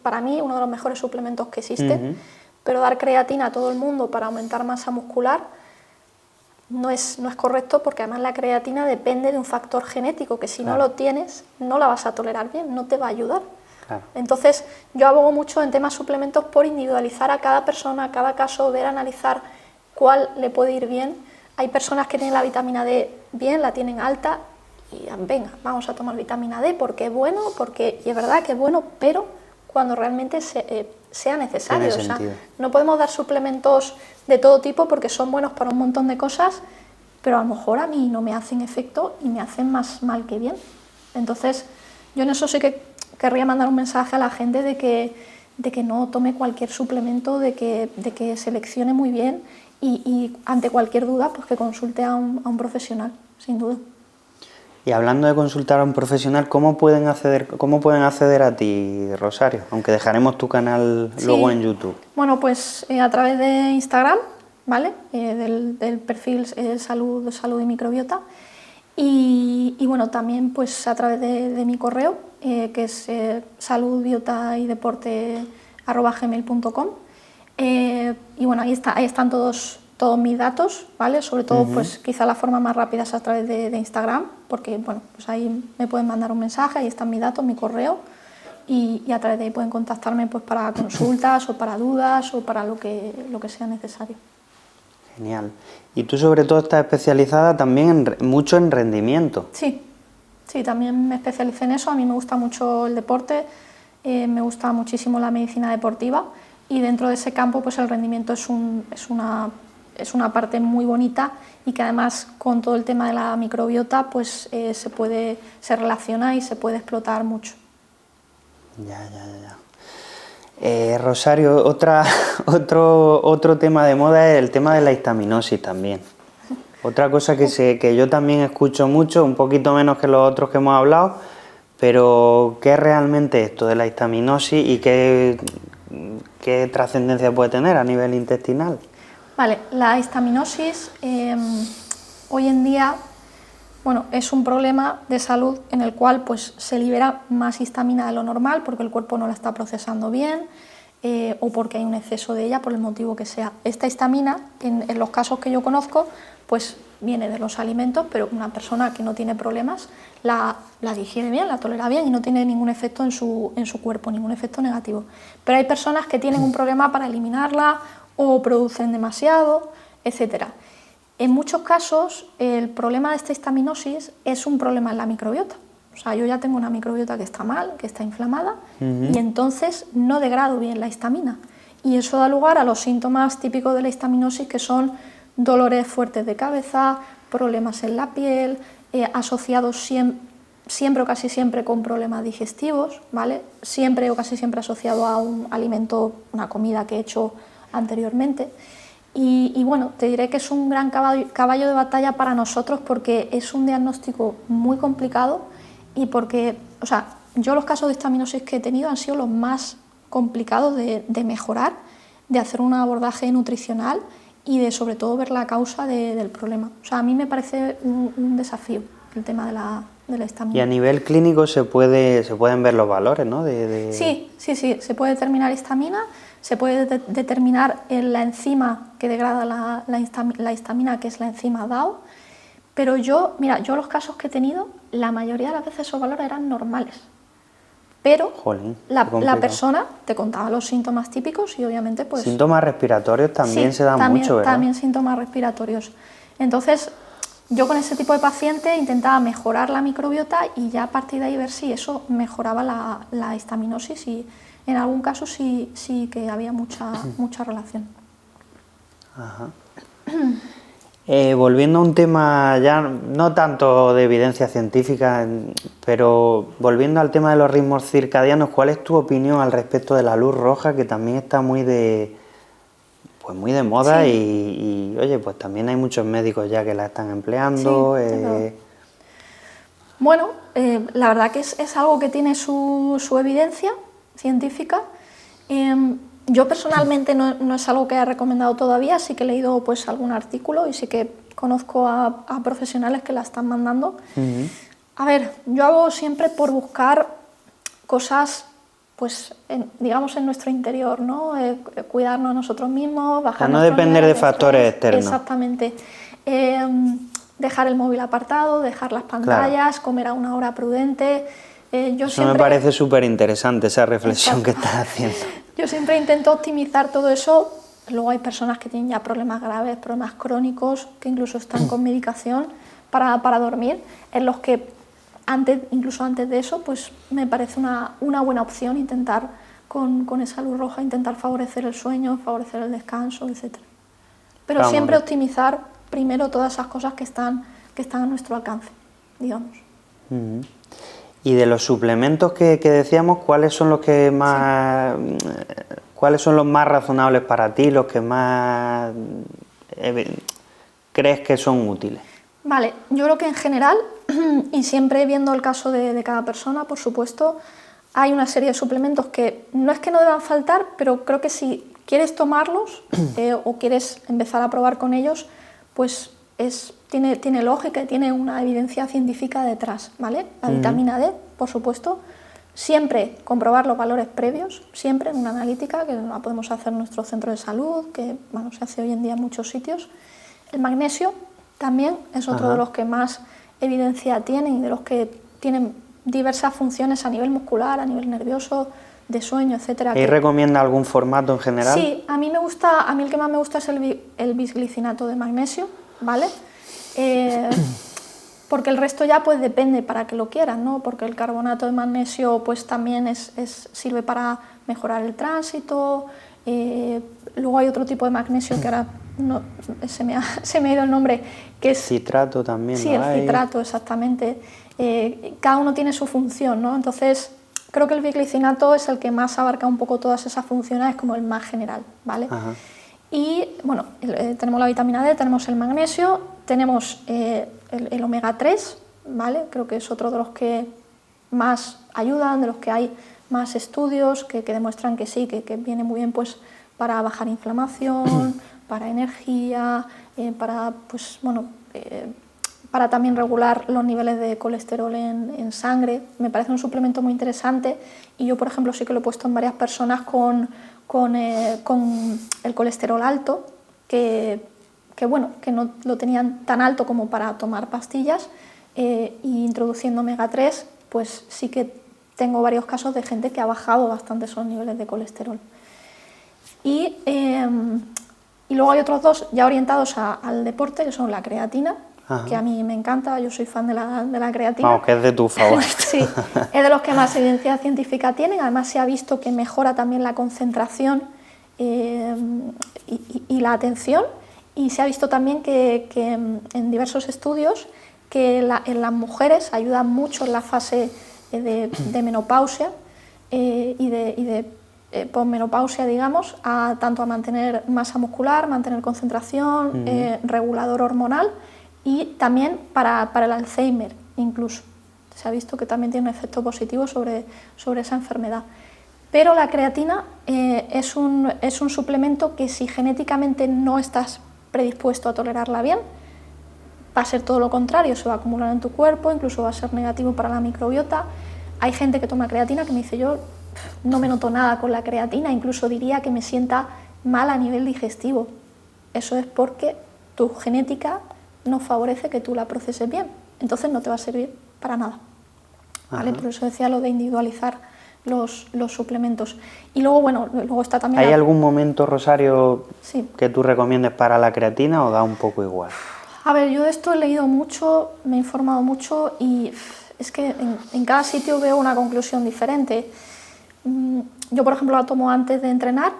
para mí uno de los mejores suplementos que existe, pero dar creatina a todo el mundo para aumentar masa muscular no es correcto, porque además la creatina depende de un factor genético que si no lo tienes no la vas a tolerar bien, no te va a ayudar. Claro. Entonces yo abogo mucho en temas suplementos por individualizar a cada persona, a cada caso, ver, analizar cuál le puede ir bien. Hay personas que tienen la vitamina D bien, la tienen alta y venga, vamos a tomar vitamina D porque es bueno, y es verdad que es bueno, pero cuando realmente sea necesario. O sea, no podemos dar suplementos de todo tipo porque son buenos para un montón de cosas, pero a lo mejor a mí no me hacen efecto y me hacen más mal que bien. Entonces, yo en eso sí que querría mandar un mensaje a la gente de que no tome cualquier suplemento, de que seleccione muy bien y ante cualquier duda, pues que consulte a un profesional, sin duda. Y hablando de consultar a un profesional, ¿cómo pueden acceder a ti, Rosario? Aunque dejaremos tu canal luego en YouTube. Bueno, pues a través de Instagram, ¿vale? Del perfil Salud y Microbiota. Y bueno, también pues a través de mi correo, que es saludbiotaydeporte@gmail.com. Y bueno, ahí están todos mis datos, ¿vale? Sobre todo, pues quizá la forma más rápida es a través de Instagram, porque bueno, pues ahí me pueden mandar un mensaje, ahí están mis datos, mi correo, y a través de ahí pueden contactarme pues para consultas o para dudas o para lo que sea necesario. Genial. Y tú sobre todo estás especializada también mucho en rendimiento. Sí, también me especialicé en eso. A mí me gusta mucho el deporte, me gusta muchísimo la medicina deportiva, y dentro de ese campo pues el rendimiento es una parte muy bonita, y que además con todo el tema de la microbiota pues se relaciona y se puede explotar mucho. Ya. Rosario, otro tema de moda es el tema de la histaminosis también. Otra cosa que yo también escucho mucho, un poquito menos que los otros que hemos hablado, pero ¿qué es realmente esto de la histaminosis y qué trascendencia puede tener a nivel intestinal? Vale, la histaminosis hoy en día, bueno, es un problema de salud en el cual pues, se libera más histamina de lo normal porque el cuerpo no la está procesando bien o porque hay un exceso de ella por el motivo que sea. Esta histamina, en los casos que yo conozco, pues viene de los alimentos, pero una persona que no tiene problemas la digiere bien, la tolera bien y no tiene ningún efecto en su cuerpo, ningún efecto negativo. Pero hay personas que tienen un problema para eliminarla o producen demasiado, etc. En muchos casos el problema de esta histaminosis es un problema en la microbiota. O sea, yo ya tengo una microbiota que está mal, que está inflamada, y entonces no degrado bien la histamina. Y eso da lugar a los síntomas típicos de la histaminosis, que son dolores fuertes de cabeza, problemas en la piel, asociados siempre o casi siempre con problemas digestivos, ¿vale? Siempre o casi siempre asociado a un alimento, una comida que he hecho anteriormente. Y bueno, te diré que es un gran caballo de batalla para nosotros porque es un diagnóstico muy complicado y porque, o sea, yo los casos de histaminosis que he tenido han sido los más complicados de mejorar, de hacer un abordaje nutricional y de sobre todo ver la causa del problema. O sea, a mí me parece un desafío el tema de la histamina. Y a nivel clínico se pueden ver los valores, ¿no? Sí, se puede determinar histamina, se puede determinar la enzima que degrada la histamina, que es la enzima DAO, pero yo los casos que he tenido, la mayoría de las veces esos valores eran normales. Pero Jolín, la persona te contaba los síntomas típicos y obviamente pues... Síntomas respiratorios también se dan mucho, ¿verdad? También síntomas respiratorios. Entonces, yo con ese tipo de paciente intentaba mejorar la microbiota y ya a partir de ahí ver si eso mejoraba la histaminosis y en algún caso sí que había mucha relación. Ajá. Volviendo a un tema ya no tanto de evidencia científica, pero volviendo al tema de los ritmos circadianos, ¿cuál es tu opinión al respecto de la luz roja, que también está muy de moda? Sí. y oye, pues también hay muchos médicos ya que la están empleando? Sí, bueno, la verdad que es algo que tiene su evidencia científica. Yo personalmente no es algo que haya recomendado todavía, sí que he leído pues algún artículo y sí que conozco a profesionales que la están mandando. A ver, yo hago siempre por buscar cosas, pues, digamos en nuestro interior, ¿no? Cuidarnos a nosotros mismos, bajar no depender de factores externos. Exactamente. Dejar el móvil apartado, dejar las pantallas, claro. Comer a una hora prudente. Eso me parece súper interesante, esa reflexión que estás haciendo. Yo siempre intento optimizar todo eso. Luego hay personas que tienen ya problemas graves, problemas crónicos, que incluso están con medicación para dormir, en los que incluso antes de eso, pues me parece una buena opción intentar con esa luz roja, intentar favorecer el sueño, favorecer el descanso, etc. Pero siempre optimizar primero todas esas cosas que están a nuestro alcance, digamos. Y de los suplementos que decíamos, ¿cuáles son los que más, cuáles son los más razonables para ti, los que más crees que son útiles? Vale, yo creo que en general, y siempre viendo el caso de cada persona, por supuesto, hay una serie de suplementos que no es que no deban faltar, pero creo que si quieres tomarlos o quieres empezar a probar con ellos, pues tiene lógica y tiene una evidencia científica detrás, ¿vale? La vitamina D, por supuesto, siempre comprobar los valores previos, siempre en una analítica, que la podemos hacer en nuestro centro de salud, que bueno, se hace hoy en día en muchos sitios. El magnesio también es otro de los que más evidencia tienen y de los que tienen diversas funciones a nivel muscular, a nivel nervioso, de sueño, etcétera. ¿Y recomienda algún formato en general? Sí, a mí el que más me gusta es el bisglicinato de magnesio, ¿vale? Porque el resto ya pues depende para que lo quieran, ¿no? Porque el carbonato de magnesio pues también sirve para mejorar el tránsito. Luego hay otro tipo de magnesio que ahora se me ha ido el nombre, que es citrato también. Sí, el citrato, exactamente. Cada uno tiene su función, ¿no? Entonces Creo que el biglicinato es el que más abarca un poco todas esas funciones, es como el más general, ¿vale? Ajá. Y bueno, tenemos la vitamina D, tenemos el magnesio, tenemos el omega 3, ¿vale? Creo que es otro de los que más ayudan, de los que hay más estudios que demuestran que sí, que viene muy bien pues, para bajar inflamación, para energía, para, pues, bueno, para también regular los niveles de colesterol en sangre. Me parece un suplemento muy interesante y yo, por ejemplo, sí que lo he puesto en varias personas con el colesterol alto, que no lo tenían tan alto como para tomar pastillas, y introduciendo omega 3, pues sí que tengo varios casos de gente que ha bajado bastante esos niveles de colesterol. Y luego hay otros dos ya orientados al deporte, que son la creatina, Ajá. que a mí me encanta, yo soy fan de la creatina. Vamos, que es de tu favorito. Sí, es de los que más evidencia científica tienen, además se ha visto que mejora también la concentración y la atención, y se ha visto también que en diversos estudios que en las mujeres ayuda mucho en la fase de menopausia y de posmenopausia, digamos, tanto a mantener masa muscular, mantener concentración, regulador hormonal, y también para el Alzheimer incluso. Se ha visto que también tiene un efecto positivo sobre esa enfermedad. Pero la creatina es un suplemento que si genéticamente no estás predispuesto a tolerarla bien, va a ser todo lo contrario, se va a acumular en tu cuerpo, incluso va a ser negativo para la microbiota. Hay gente que toma creatina que me dice, yo no me noto nada con la creatina, incluso diría que me sienta mal a nivel digestivo. Eso es porque tu genética no favorece que tú la proceses bien, entonces no te va a servir para nada. ¿Vale? Por eso decía lo de individualizar los suplementos. Y luego, bueno, luego está también... ¿Hay algún momento, Rosario, sí, que tú recomiendes para la creatina o da un poco igual? A ver, yo de esto he leído mucho, me he informado mucho y es que en cada sitio veo una conclusión diferente. Yo, por ejemplo, la tomo antes de entrenar,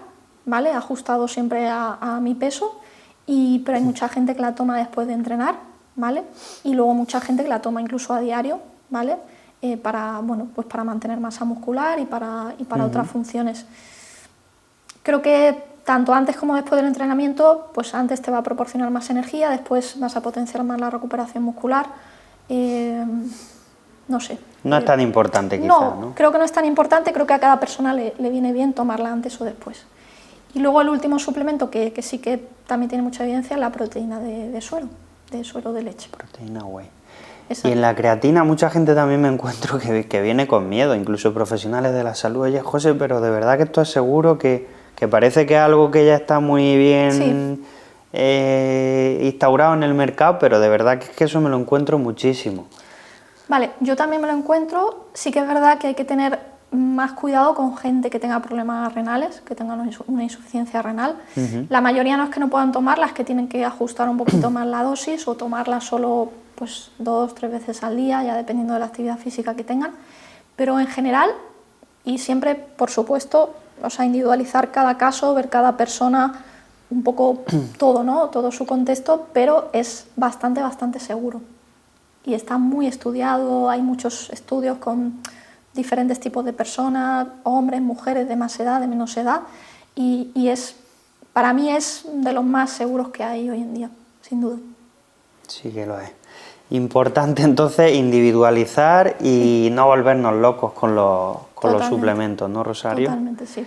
¿vale? Ajustado siempre a mi peso, pero hay mucha gente que la toma después de entrenar, ¿vale? Y luego mucha gente que la toma incluso a diario, ¿vale? Para mantener masa muscular y para otras funciones. Creo que tanto antes como después del entrenamiento, pues antes te va a proporcionar más energía, después vas a potenciar más la recuperación muscular. No sé. No es tan importante quizás, ¿no? Creo que no es tan importante, creo que a cada persona le viene bien tomarla antes o después. Y luego el último suplemento que sí que también tiene mucha evidencia es la proteína de suero de leche. Proteína whey. Exacto. Y en la creatina mucha gente también me encuentro que viene con miedo, incluso profesionales de la salud. Oye, José, pero de verdad que esto es seguro, que parece que es algo que ya está muy bien instaurado en el mercado, pero de verdad que es que eso me lo encuentro muchísimo. Vale, yo también me lo encuentro. Sí que es verdad que hay que tener más cuidado con gente que tenga problemas renales, que tenga una insuficiencia renal. La mayoría no es que no puedan tomarla, es que tienen que ajustar un poquito más la dosis o tomarla solo pues 2-3 veces al día, ya dependiendo de la actividad física que tengan. Pero en general, y siempre, por supuesto, individualizar cada caso, ver cada persona, un poco todo, ¿no? Todo su contexto, pero es bastante seguro. Y está muy estudiado, hay muchos estudios con diferentes tipos de personas, hombres, mujeres, de más edad, de menos edad, y para mí es de los más seguros que hay hoy en día, sin duda. Sí que lo es. Importante entonces individualizar y no volvernos locos con los suplementos, ¿no, Rosario? Totalmente, sí.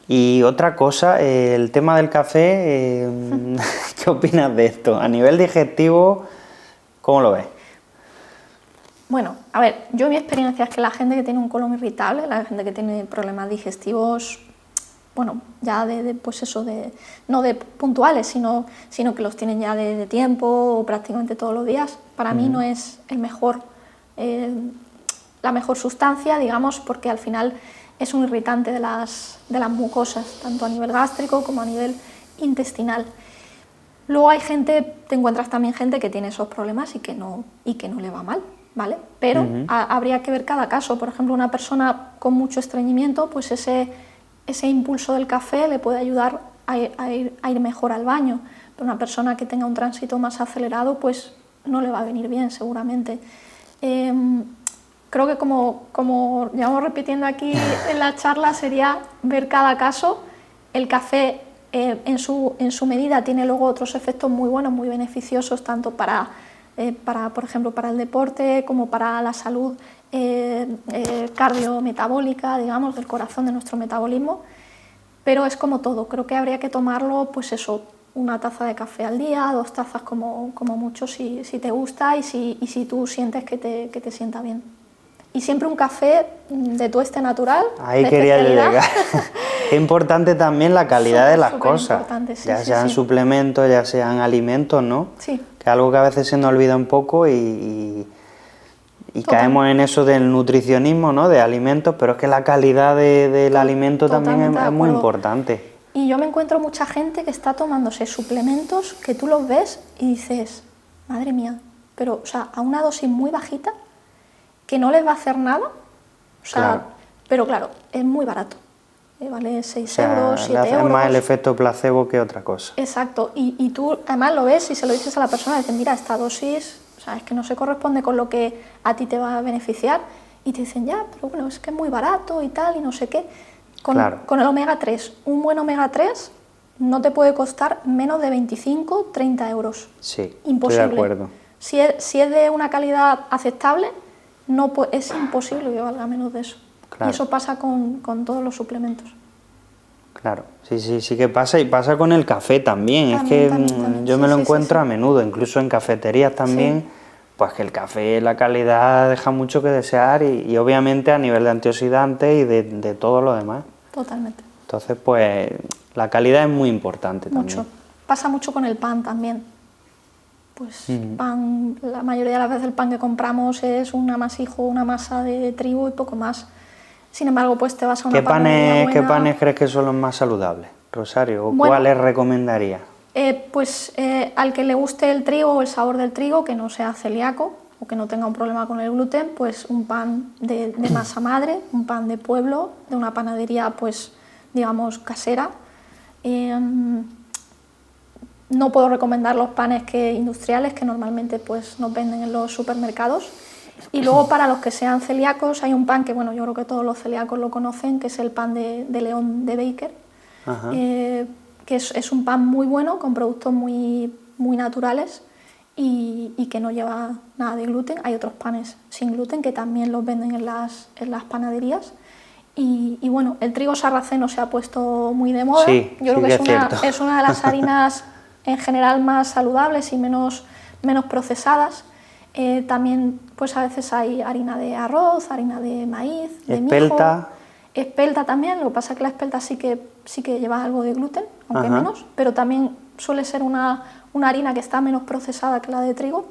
Y otra cosa, el tema del café, ¿qué opinas de esto? A nivel digestivo, ¿cómo lo ves? Bueno, a ver, yo mi experiencia es que la gente que tiene un colon irritable, la gente que tiene problemas digestivos, bueno, ya no de puntuales, sino que los tienen ya de tiempo o prácticamente todos los días, para mí no es la mejor sustancia, digamos, porque al final es un irritante de las mucosas, tanto a nivel gástrico como a nivel intestinal. Luego te encuentras también gente que tiene esos problemas y que no le va mal, ¿vale? Pero habría que ver cada caso. Por ejemplo, una persona con mucho estreñimiento, pues ese impulso del café le puede ayudar a ir mejor al baño. Pero una persona que tenga un tránsito más acelerado, pues no le va a venir bien seguramente. creo que como llevamos repitiendo aquí en la charla, sería ver cada caso. El café en su medida tiene luego otros efectos muy buenos, muy beneficiosos, tanto para por ejemplo, para el deporte como para la salud cardiometabólica, digamos, del corazón, de nuestro metabolismo. Pero es como todo, creo que habría que tomarlo, pues eso, una taza de café al día, 2 tazas como mucho si te gusta y si tú sientes que te sienta bien. Y siempre un café de tueste natural. Ahí quería yo llegar. Es importante también la calidad de las cosas, sí, ya sean suplementos, ya sean alimentos, ¿no? Sí. Que es algo que a veces se nos olvida un poco y caemos en eso del nutricionismo, ¿no? De alimentos, pero es que la calidad del alimento también es muy importante. Y yo me encuentro mucha gente que está tomándose suplementos que tú los ves y dices, madre mía, pero o sea, a una dosis muy bajita, que no les va a hacer nada, o sea, claro. Pero claro, es muy barato, vale 6 euros, 7 euros. Es más el efecto placebo que otra cosa. Exacto, y tú además lo ves y se lo dices a la persona, dices, mira, esta dosis, o sea, es que no se corresponde con lo que a ti te va a beneficiar, y te dicen, ya, pero bueno, es que es muy barato y tal, y no sé qué. Con el omega 3, un buen omega 3 no te puede costar menos de 25, 30 euros. Sí, imposible. Estoy de acuerdo. Si es de una calidad aceptable, es imposible que valga menos de eso. Claro. Y eso pasa con todos los suplementos. Claro, sí que pasa, y pasa con el café también. Es que también. Yo me lo encuentro a menudo, incluso en cafeterías también, pues que el café, la calidad deja mucho que desear y obviamente a nivel de antioxidantes y de todo lo demás. Totalmente. Entonces, pues la calidad es muy importante mucho. También. Pasa mucho con el pan también. Pues pan, la mayoría de las veces el pan que compramos es un amasijo, una masa de trigo y poco más. Sin embargo, pues te vas a una panadería buena. ¿Qué panes crees que son los más saludables, Rosario? ¿O cuáles recomendarías? Al que le guste el trigo o el sabor del trigo, que no sea celíaco o que no tenga un problema con el gluten, pues un pan de masa madre, un pan de pueblo, de una panadería, pues digamos, casera. No puedo recomendar los panes industriales que normalmente pues, nos venden en los supermercados. Y luego para los que sean celíacos hay un pan que, bueno, yo creo que todos los celíacos lo conocen, que es el pan de León de Baker, que es un pan muy bueno, con productos muy, muy naturales y que no lleva nada de gluten. Hay otros panes sin gluten que también los venden en las panaderías. Y bueno, el trigo sarraceno se ha puesto muy de moda. Sí, yo creo que es una de las harinas en general más saludables y menos procesadas. También pues a veces hay harina de arroz, harina de maíz, de espelta. Mijo. Espelta también, lo que pasa es que la espelta sí que lleva algo de gluten, aunque menos, pero también suele ser una harina que está menos procesada que la de trigo.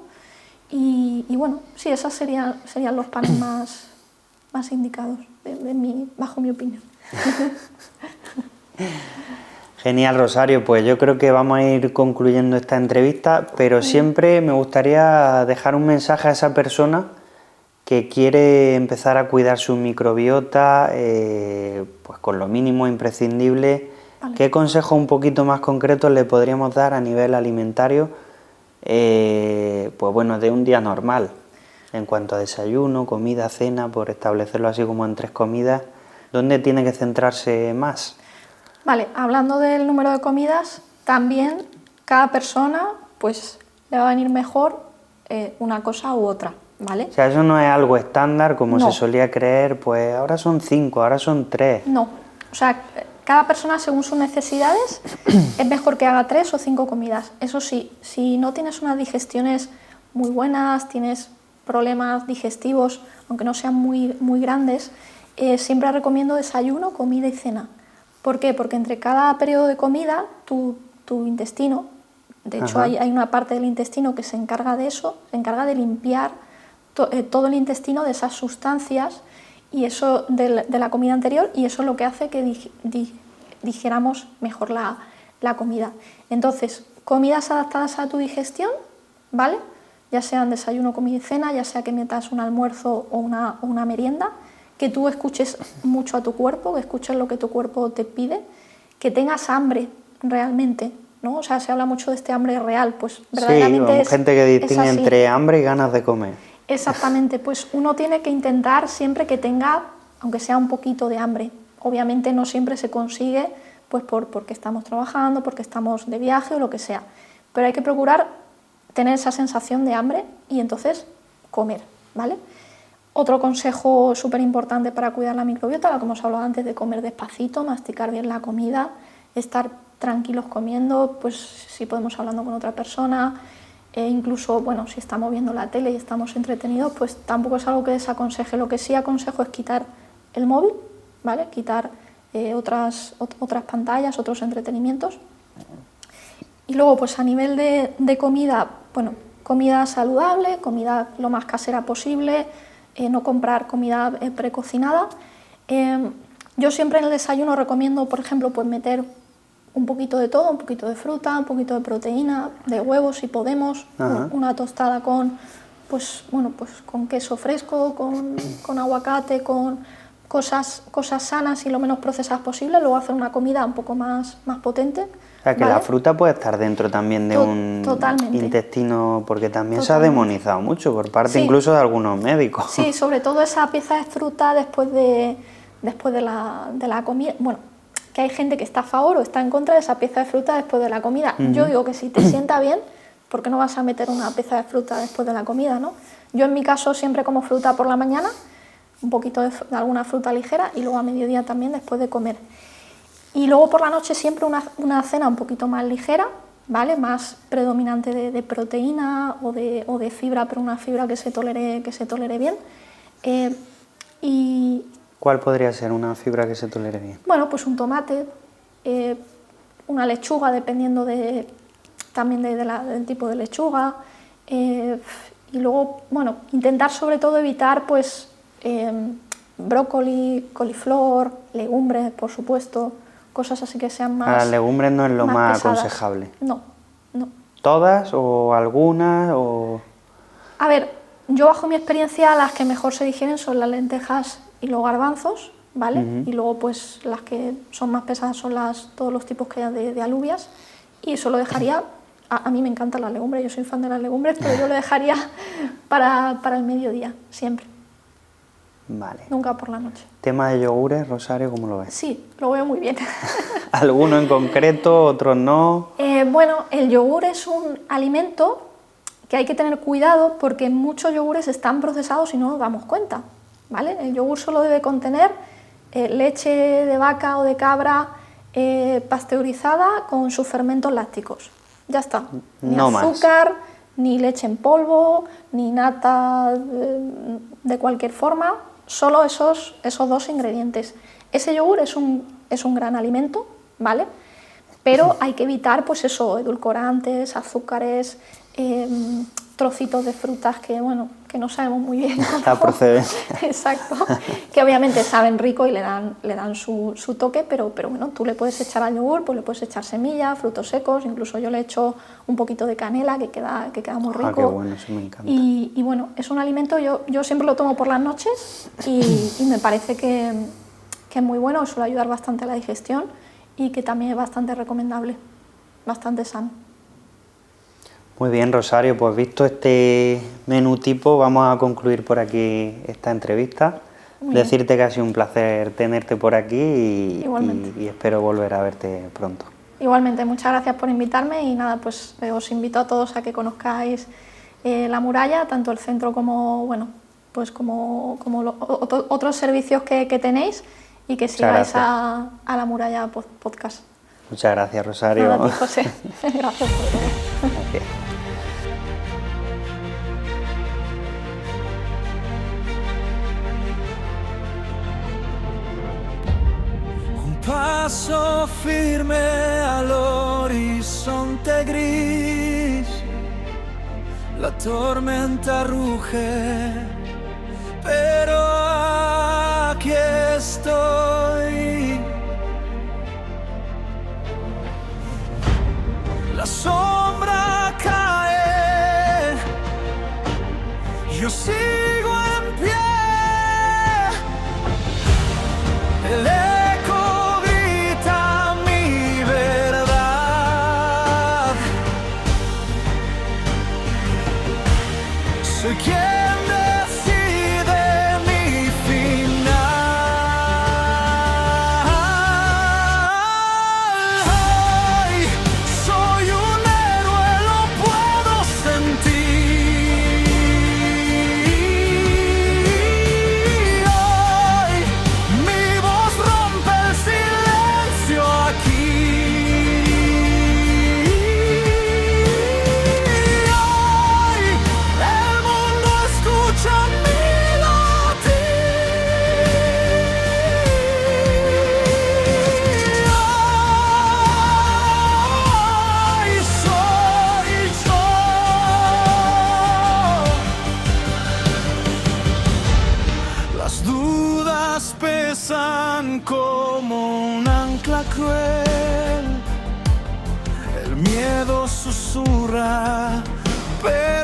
Y bueno, sí, esos serían los panes más indicados, bajo mi opinión. Genial, Rosario, pues yo creo que vamos a ir concluyendo esta entrevista, pero siempre me gustaría dejar un mensaje a esa persona que quiere empezar a cuidar su microbiota, pues con lo mínimo imprescindible. Vale. ¿Qué consejos un poquito más concretos le podríamos dar a nivel alimentario, pues bueno, de un día normal, en cuanto a desayuno, comida, cena, por establecerlo así como en 3 comidas? ¿Dónde tiene que centrarse más? Vale, hablando del número de comidas, también cada persona pues le va a venir mejor una cosa u otra, ¿vale? O sea, eso no es algo estándar como se solía creer, pues ahora son 5, ahora son 3. No, o sea, cada persona según sus necesidades es mejor que haga 3 o 5 comidas. Eso sí, si no tienes unas digestiones muy buenas, tienes problemas digestivos, aunque no sean muy, muy grandes, siempre recomiendo desayuno, comida y cena. ¿Por qué? Porque entre cada periodo de comida tu intestino, de hecho hay una parte del intestino que se encarga de eso, se encarga de limpiar todo el intestino de esas sustancias y eso de la comida anterior, y eso es lo que hace que digiramos mejor la comida. Entonces, comidas adaptadas a tu digestión, ¿vale? Ya sean desayuno, comida y cena, ya sea que metas un almuerzo o una merienda, que tú escuches mucho a tu cuerpo, que escuches lo que tu cuerpo te pide, que tengas hambre realmente, ¿no? O sea, se habla mucho de este hambre real, pues verdaderamente sí, gente que distingue entre hambre y ganas de comer. Exactamente, pues uno tiene que intentar siempre que tenga, aunque sea un poquito de hambre. Obviamente no siempre se consigue pues porque estamos trabajando, porque estamos de viaje o lo que sea, pero hay que procurar tener esa sensación de hambre y entonces comer, ¿vale? Otro consejo súper importante para cuidar la microbiota, lo que hemos hablado antes, de comer despacito, masticar bien la comida, estar tranquilos comiendo, pues si podemos hablando con otra persona, incluso, bueno, si estamos viendo la tele y estamos entretenidos, pues tampoco es algo que desaconseje. Lo que sí aconsejo es quitar el móvil, ¿vale? Quitar otras pantallas, otros entretenimientos. Y luego, pues a nivel de comida, bueno, comida saludable, comida lo más casera posible, no comprar comida precocinada. Yo siempre en el desayuno recomiendo, por ejemplo, pues meter un poquito de todo, un poquito de fruta, un poquito de proteína, de huevos si podemos, una tostada con, pues, bueno, pues con queso fresco, con aguacate, con cosas sanas y lo menos procesadas posible, luego hacer una comida un poco más potente. O sea, que ¿vale? La fruta puede estar dentro también de un intestino, porque también se ha demonizado mucho por parte incluso de algunos médicos. Sí, sobre todo esa pieza de fruta después de la comida. Bueno, que hay gente que está a favor o está en contra de esa pieza de fruta después de la comida. Yo digo que si te sienta bien, ¿por qué no vas a meter una pieza de fruta después de la comida, no? Yo en mi caso siempre como fruta por la mañana, un poquito de alguna fruta ligera y luego a mediodía también después de comer. Y luego por la noche siempre una cena un poquito más ligera, ¿vale? Más predominante de proteína o de fibra, pero una fibra que se tolere bien. Y ¿cuál podría ser una fibra que se tolere bien? Bueno, pues un tomate, una lechuga, dependiendo también del tipo de lechuga. Y luego, bueno, intentar sobre todo evitar pues brócoli, coliflor, legumbres, por supuesto, cosas así que sean más. Las legumbres no es lo más pesadas. aconsejable. No. ¿Todas o algunas? O... A ver, yo bajo mi experiencia las que mejor se digieren son las lentejas y los garbanzos, ¿vale? Y luego pues las que son más pesadas son todos los tipos que hay de alubias, y eso lo dejaría, a mí me encantan las legumbres, yo soy fan de las legumbres, pero yo lo dejaría para el mediodía, siempre. Vale. Nunca por la noche. ¿Tema de yogures, Rosario, cómo lo ves? Sí, lo veo muy bien. ¿Alguno en concreto, otros no? Bueno, el yogur es un alimento que hay que tener cuidado porque muchos yogures están procesados y no nos damos cuenta, ¿vale? El yogur solo debe contener leche de vaca o de cabra pasteurizada con sus fermentos lácticos. Ya está. Ni no azúcar, ni leche en polvo, ni nata de cualquier forma. Solo esos dos ingredientes. Ese yogur es un gran alimento, ¿vale? Pero hay que evitar, pues eso, edulcorantes, azúcares, trocitos de frutas que, bueno, que no sabemos muy bien. La procedencia. Exacto. Que obviamente saben rico y le dan su toque, pero bueno, tú le puedes echar al yogur, pues le puedes echar semillas, frutos secos, incluso yo le echo un poquito de canela que queda muy rico. Qué bueno, eso me encanta. Y bueno, es un alimento, yo siempre lo tomo por las noches y me parece que es muy bueno, suele ayudar bastante a la digestión y que también es bastante recomendable, bastante sano. Muy bien, Rosario, pues visto este menú tipo, vamos a concluir por aquí esta entrevista. Decirte que ha sido un placer tenerte por aquí y espero volver a verte pronto. Igualmente, muchas gracias por invitarme y nada, pues os invito a todos a que conozcáis la muralla, tanto el centro como, bueno, pues como otros servicios que tenéis y que sigáis a la muralla podcast. Muchas gracias, Rosario. Nada, a ti, José. Gracias por todo. Gracias. Paso firme al horizonte gris, la tormenta ruge, pero aquí estoy. La sombra cae, yo sigo en pie. El eco grita mi verdad. Soy quien son como un ancla cruel. El miedo susurra, pero